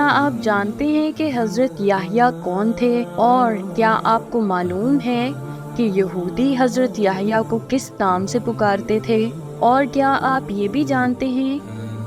کیا آپ جانتے ہیں کہ حضرت یحییٰ کون تھے؟ اور کیا آپ کو معلوم ہے کہ یہودی حضرت یحییٰ کو کس نام سے پکارتے تھے؟ اور کیا آپ یہ بھی جانتے ہیں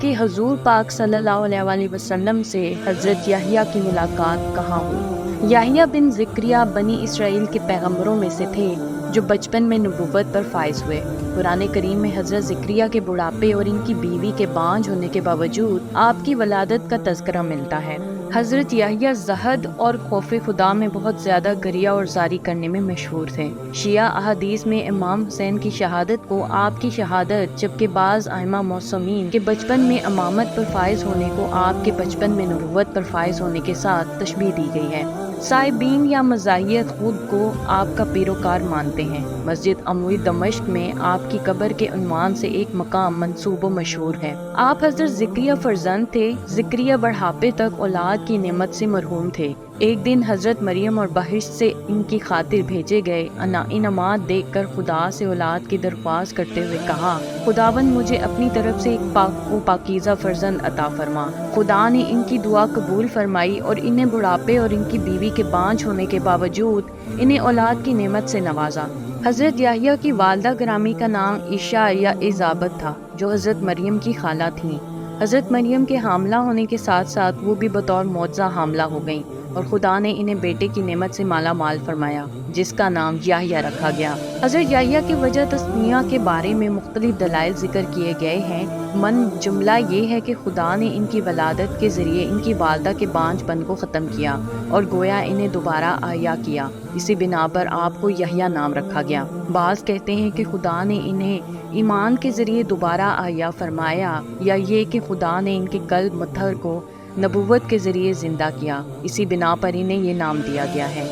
کہ حضور پاک صلی اللہ علیہ وآلہ وسلم سے حضرت یحییٰ کی ملاقات کہاں ہوئی؟ یحییٰ بن زکریا بنی اسرائیل کے پیغمبروں میں سے تھے جو بچپن میں نبوت پر فائز ہوئے۔ قرآن کریم میں حضرت زکریا کے بڑھاپے اور ان کی بیوی کے بانجھ ہونے کے باوجود آپ کی ولادت کا تذکرہ ملتا ہے۔ حضرت یحییٰ زہد اور خوف خدا میں بہت زیادہ گریہ اور زاری کرنے میں مشہور تھے۔ شیعہ احادیث میں امام حسین کی شہادت کو آپ کی شہادت، جبکہ بعض ائمہ معصومین کے بچپن میں امامت پر فائز ہونے کو آپ کے بچپن میں نبوت پر فائز ہونے کے ساتھ تشبیہ دی گئی ہے۔ صائبین یا مذاہیت خود کو آپ کا پیروکار مانتے ہیں۔ مسجد عموی دمشق میں آپ کی قبر کے عنوان سے ایک مقام منسوب و مشہور ہے۔ آپ حضرت زکریا فرزند تھے۔ زکریا بڑھاپے تک اولاد کی نعمت سے محروم تھے۔ ایک دن حضرت مریم اور بہشت سے ان کی خاطر بھیجے گئے انعامات دیکھ کر خدا سے اولاد کی درخواست کرتے ہوئے کہا، خداوند مجھے اپنی طرف سے ایک پاک و پاکیزہ فرزند عطا فرما۔ خدا نے ان کی دعا قبول فرمائی اور انہیں بڑھاپے اور ان کی بیوی کے بانجھ ہونے کے باوجود انہیں اولاد کی نعمت سے نوازا۔ حضرت یحییٰ کی والدہ گرامی کا نام عیشا یا ایزابت تھا، جو حضرت مریم کی خالہ تھیں۔ حضرت مریم کے حاملہ ہونے کے ساتھ ساتھ وہ بھی بطور معجزہ حاملہ ہو گئیں اور خدا نے انہیں بیٹے کی نعمت سے مالا مال فرمایا، جس کا نام یحییٰ رکھا گیا۔ حضرت یحییٰ کی وجہ تسمیہ کے بارے میں مختلف دلائل ذکر کیے گئے ہیں۔ من جملہ یہ ہے کہ خدا نے ان کی ولادت کے ذریعے ان کی والدہ کے بانجھ پن کو ختم کیا اور گویا انہیں دوبارہ احیا کیا۔ اسی بنا پر آپ کو یحییٰ نام رکھا گیا۔ بعض کہتے ہیں کہ خدا نے انہیں ایمان کے ذریعے دوبارہ احیا فرمایا، یا یہ کہ خدا نے ان کے قلب مطہر کو نبوت کے ذریعے زندہ کیا، اسی بنا پر انہیں یہ نام دیا گیا ہے۔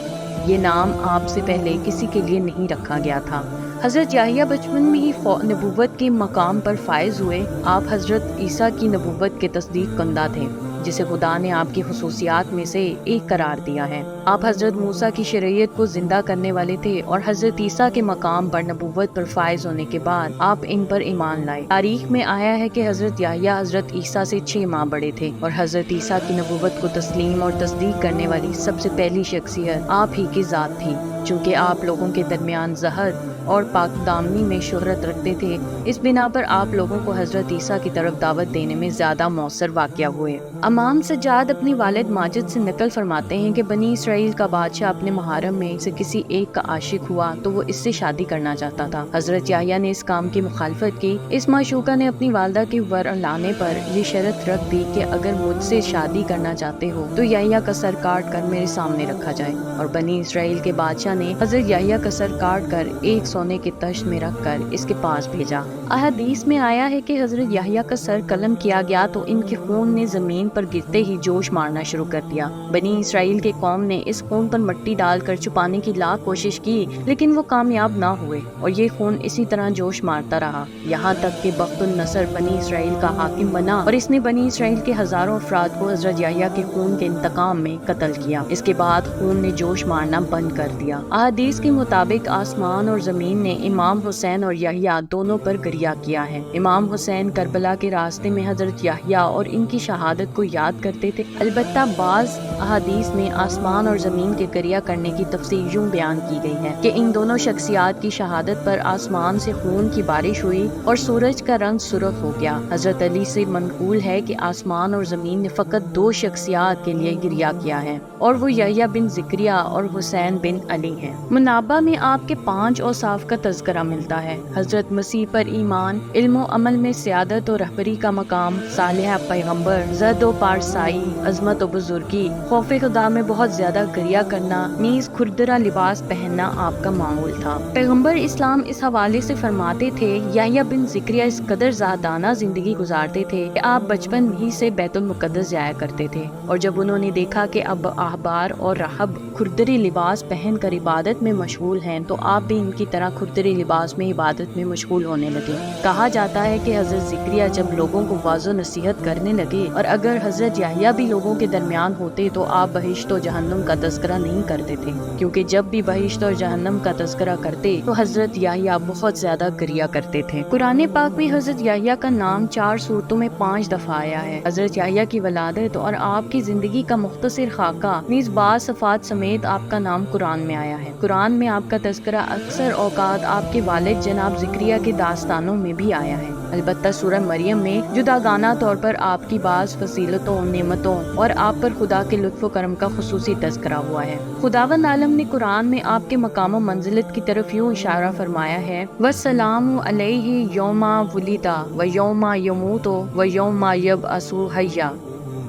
یہ نام آپ سے پہلے کسی کے لیے نہیں رکھا گیا تھا۔ حضرت یحییٰ بچپن میں ہی نبوت کے مقام پر فائز ہوئے۔ آپ حضرت عیسیٰ کی نبوت کے تصدیق کنندہ تھے، جسے خدا نے آپ کی خصوصیات میں سے ایک قرار دیا ہے۔ آپ حضرت موسیٰ کی شریعت کو زندہ کرنے والے تھے اور حضرت عیسیٰ کے مقام پر نبوت پر فائز ہونے کے بعد آپ ان پر ایمان لائے۔ تاریخ میں آیا ہے کہ حضرت یحییٰ حضرت عیسیٰ سے 6 ماہ بڑے تھے اور حضرت عیسیٰ کی نبوت کو تسلیم اور تصدیق کرنے والی سب سے پہلی شخصیت آپ ہی کی ذات تھی۔ چونکہ آپ لوگوں کے درمیان زہد اور پاک دامنی میں شہرت رکھتے تھے، اس بنا پر آپ لوگوں کو حضرت عیسیٰ کی طرف دعوت دینے میں زیادہ مؤثر واقع ہوئے۔ امام سجاد اپنے والد ماجد سے نقل فرماتے ہیں کہ بنی اسرائیل کا بادشاہ اپنے محارم میں سے کسی ایک کا عاشق ہوا تو وہ اس سے شادی کرنا چاہتا تھا۔ حضرت یحییٰ نے اس کام کی مخالفت کی۔ اس معشوقہ نے اپنی والدہ کے ورلانے پر یہ شرط رکھ دی کہ اگر مجھ سے شادی کرنا چاہتے ہو تو یحییٰ کا سر کاٹ کر میرے سامنے رکھا جائے، اور بنی اسرائیل کے بادشاہ نے حضرت یحییٰ کا سر کاٹ کر ایک سونے کے تشت میں رکھ کر اس کے پاس بھیجا۔ احادیث میں آیا ہے کہ حضرت یحییٰ کا سر قلم کیا گیا تو ان کے خون نے زمین پر گرتے ہی جوش مارنا شروع کر دیا۔ بنی اسرائیل کے قوم نے اس خون پر مٹی ڈال کر چھپانے کی لاکھ کوشش کی، لیکن وہ کامیاب نہ ہوئے اور یہ خون اسی طرح جوش مارتا رہا، یہاں تک کہ بخت النصر بنی اسرائیل کا حاکم بنا اور اس نے بنی اسرائیل کے ہزاروں افراد کو حضرت یحییٰ کے خون کے انتقام میں قتل کیا۔ اس کے بعد خون نے جوش مارنا بند کر دیا۔ احادیث کے مطابق آسمان اور زمین نے امام حسین اور یحییٰ دونوں پر گریہ کیا ہے۔ امام حسین کربلا کے راستے میں حضرت یحییٰ اور ان کی شہادت کو یاد کرتے تھے۔ البتہ بعض احادیث میں آسمان اور زمین کے گریہ کرنے کی تفسیر یوں بیان کی گئی ہے کہ ان دونوں شخصیات کی شہادت پر آسمان سے خون کی بارش ہوئی اور سورج کا رنگ سرخ ہو گیا۔ حضرت علی سے منقول ہے کہ آسمان اور زمین نے فقط 2 شخصیات کے لیے گریہ کیا ہے، اور وہ یحییٰ بن زکریا اور حسین بن علی ہیں۔ منابع میں آپ کے 5 اوصاف کا تذکرہ ملتا ہے: حضرت مسیح پر ایمان، علم و عمل میں سیادت و رہبری کا مقام، صالح پیغمبر، زہد و پارسائی، عظمت و بزرگی، خوف خدا میں بہت زیادہ گریہ کرنا، نیز کھردرا لباس پہننا آپ کا معمول تھا۔ پیغمبر اسلام اس حوالے سے فرماتے تھے، یحییٰ بن زکریا اس قدر زاہدانہ زندگی گزارتے تھے کہ آپ بچپن ہی سے بیت المقدس جایا کرتے تھے، اور جب انہوں نے دیکھا کہ اب احبار اور راہب کھردری لباس پہن کر عبادت میں مشغول ہیں تو آپ بھی ان کی طرح طرح کھردرے لباس میں عبادت میں مشغول ہونے لگے۔ کہا جاتا ہے کہ حضرت زکریا جب لوگوں کو واعظ و نصیحت کرنے لگے اور اگر حضرت یحییٰ بھی لوگوں کے درمیان ہوتے تو آپ بہشت و جہنم کا تذکرہ نہیں کرتے تھے، کیونکہ جب بھی بہشت اور جہنم کا تذکرہ کرتے تو حضرت یحییٰ بہت زیادہ گریا کرتے تھے۔ قرآن پاک میں حضرت یحییٰ کا نام 4 سورتوں میں 5 دفعہ آیا ہے۔ حضرت یحییٰ کی ولادت اور آپ کی زندگی کا مختصر خاکہ نیز بعض صفات سمیت آپ کا نام قرآن میں آیا ہے۔ قرآن میں آپ کا تذکرہ اکثر اوقات آپ کے والد جناب زکریا کے داستانوں میں بھی آیا ہے، البتہ سورہ مریم میں جداگانہ طور پر آپ کی بعض فضیلتوں، نعمتوں اور آپ پر خدا کے لطف و کرم کا خصوصی تذکرہ ہوا ہے۔ خداوند عالم نے قرآن میں آپ کے مقام و منزلت کی طرف یوں اشارہ فرمایا ہے، وَالسَّلَامُ عَلَيْهِ يَوْمَ وُلِدَ وَيَوْمَ يَمُوتُ وَيَوْمَ يَبْعَثُ حَيًّا۔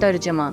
ترجمہ: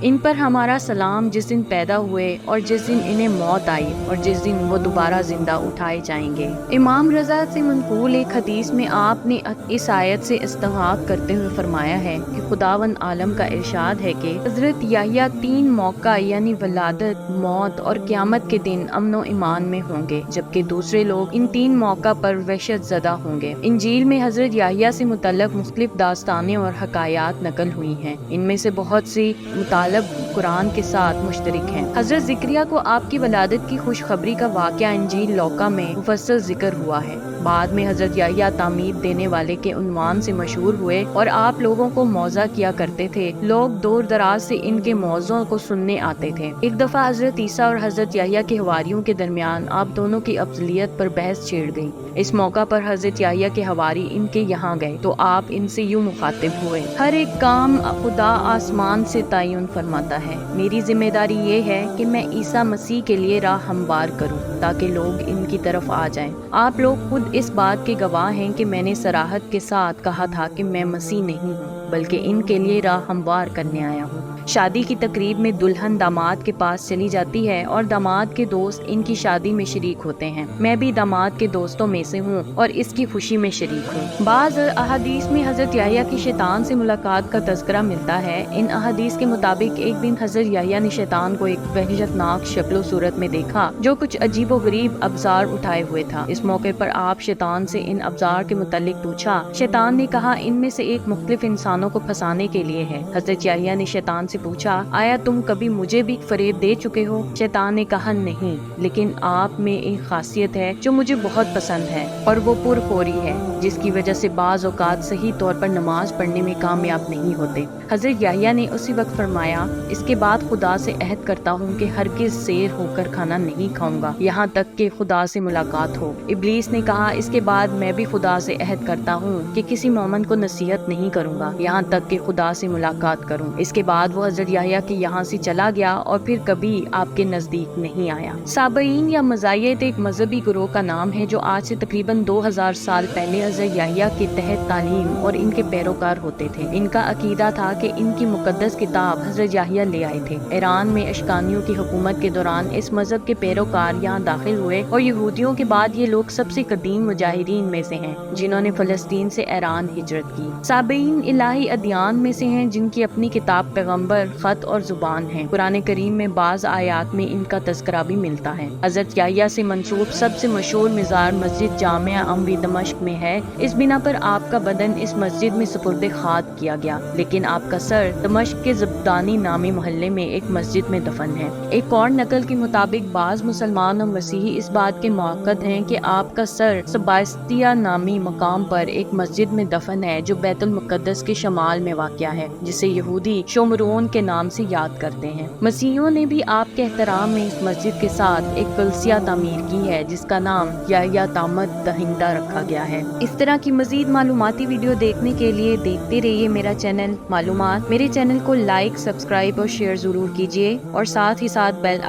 ان پر ہمارا سلام جس دن پیدا ہوئے اور جس دن انہیں موت آئی اور جس دن وہ دوبارہ زندہ اٹھائے جائیں گے۔ امام رضا سے منقول ایک حدیث میں آپ نے اس آیت سے استنباط کرتے ہوئے فرمایا ہے کہ خداوند عالم کا ارشاد ہے کہ حضرت یحییٰ 3 موقع یعنی ولادت، موت اور قیامت کے دن امن و ایمان میں ہوں گے، جبکہ دوسرے لوگ ان 3 موقع پر وحشت زدہ ہوں گے۔ انجیل میں حضرت یحییٰ سے متعلق مختلف داستانیں اور حکایات نقل ہوئی ہیں، ان میں سے بہت سی متعلق قرآن کے ساتھ مشترک ہیں۔ حضرت زکریا کو آپ کی ولادت کی خوشخبری کا واقعہ انجیل لوقا میں مفصل ذکر ہوا ہے۔ بعد میں حضرت یحییٰ تعمید دینے والے کے عنوان سے مشہور ہوئے اور آپ لوگوں کو موعظہ کیا کرتے تھے۔ لوگ دور دراز سے ان کے موعظوں کو سننے آتے تھے۔ ایک دفعہ حضرت عیسیٰ اور حضرت یحییٰ کے حواریوں کے درمیان آپ دونوں کی افضلیت پر بحث چھڑ گئی۔ اس موقع پر حضرت یحییٰ کے حواری ان کے یہاں گئے تو آپ ان سے یوں مخاطب ہوئے، ہر ایک کام خدا آسمان سے تعین فرماتا ہے۔ میری ذمہ داری یہ ہے کہ میں عیسیٰ مسیح کے لیے راہ ہموار کروں تاکہ لوگ ان کی طرف آ جائیں۔ آپ لوگ خود اس بات کے گواہ ہیں کہ میں نے صراحت کے ساتھ کہا تھا کہ میں مسیح نہیں ہوں بلکہ ان کے لیے راہ ہموار کرنے آیا ہوں۔ شادی کی تقریب میں دلہن داماد کے پاس چلی جاتی ہے اور داماد کے دوست ان کی شادی میں شریک ہوتے ہیں۔ میں بھی داماد کے دوستوں میں سے ہوں اور اس کی خوشی میں شریک ہوں۔ بعض احادیث میں حضرت یحییٰ کی شیطان سے ملاقات کا تذکرہ ملتا ہے۔ ان احادیث کے مطابق ایک دن حضرت یحییٰ نے شیطان کو ایک وحشتناک شکل و صورت میں دیکھا جو کچھ عجیب و غریب ابزار اٹھائے ہوئے تھا۔ اس موقع پر آپ شیطان سے ان ابزار کے متعلق پوچھا۔ شیطان نے کہا ان میں سے ایک مختلف انسانوں کو پھنسانے کے لیے ہے۔ حضرت یحییٰ نے شیطان سے پوچھا، آیا تم کبھی مجھے بھی فریب دے چکے ہو؟ شیطان نے کہا نہیں، لیکن آپ میں ایک خاصیت ہے جو مجھے بہت پسند ہے اور وہ پرخوری ہے، جس کی وجہ سے بعض اوقات صحیح طور پر نماز پڑھنے میں کامیاب نہیں ہوتے۔ حضرت یحییٰ نے اسی وقت فرمایا، اس کے بعد خدا سے عہد کرتا ہوں کہ ہرگز سیر ہو کر کھانا نہیں کھاؤں گا یہاں تک کہ خدا سے ملاقات ہو۔ ابلیس نے کہا، اس کے بعد میں بھی خدا سے عہد کرتا ہوں کہ کسی مومن کو نصیحت نہیں کروں گا یہاں تک کہ خدا سے ملاقات کروں۔ اس کے بعد وہ حضرت یحییٰ کے یہاں سے چلا گیا اور پھر کبھی آپ کے نزدیک نہیں آیا۔ سابعین یا مزاحیت ایک مذہبی گروہ کا نام ہے جو آج سے تقریباً 2000 سال پہلے حضرت یحییٰ کے تحت تعلیم اور ان کے پیروکار ہوتے تھے۔ ان کا عقیدہ تھا کہ ان کی مقدس کتاب حضرت یحییٰ لے آئے تھے۔ ایران میں اشکانیوں کی حکومت کے دوران اس مذہب کے پیروکار یہاں داخل ہوئے اور یہودیوں کے بعد یہ لوگ سب سے قدیم مجاہرین میں سے ہیں جنہوں نے فلسطین سے ایران ہجرت کی۔ سابعین الہی ادیان میں سے ہیں جن کی اپنی کتاب، پیغمبر، خط اور زبان ہے۔ قرآن کریم میں بعض آیات میں ان کا تذکرہ بھی ملتا ہے۔ حضرت یحییٰ سے منسوب سب سے مشہور مزار مسجد جامع اموی دمشق میں ہے۔ اس بنا پر آپ کا بدن اس مسجد میں سپرد خاک کیا گیا، لیکن آپ کا سر دمشق کے زبدانی نامی محلے میں ایک مسجد میں دفن ہے۔ ایک اور نقل کے مطابق بعض مسلمان اور مسیحی اس بات کے معتقد ہیں کہ آپ کا سر سبائستیہ نامی مقام پر ایک مسجد میں دفن ہے جو بیت المقدس کے شمال میں واقع ہے، جسے یہودی شومرون کے نام سے یاد کرتے ہیں۔ مسیحیوں نے بھی آپ کے احترام میں اس مسجد کے ساتھ ایک کلیسیا تعمیر کی ہے جس کا نام یحییٰ تعمید دہندہ رکھا گیا ہے۔ اس طرح کی مزید معلوماتی ویڈیو دیکھنے کے لیے دیکھتے رہیے میرا چینل معلومات۔ میرے چینل کو لائک، سبسکرائب اور شیئر ضرور کیجیے اور ساتھ ہی ساتھ بیل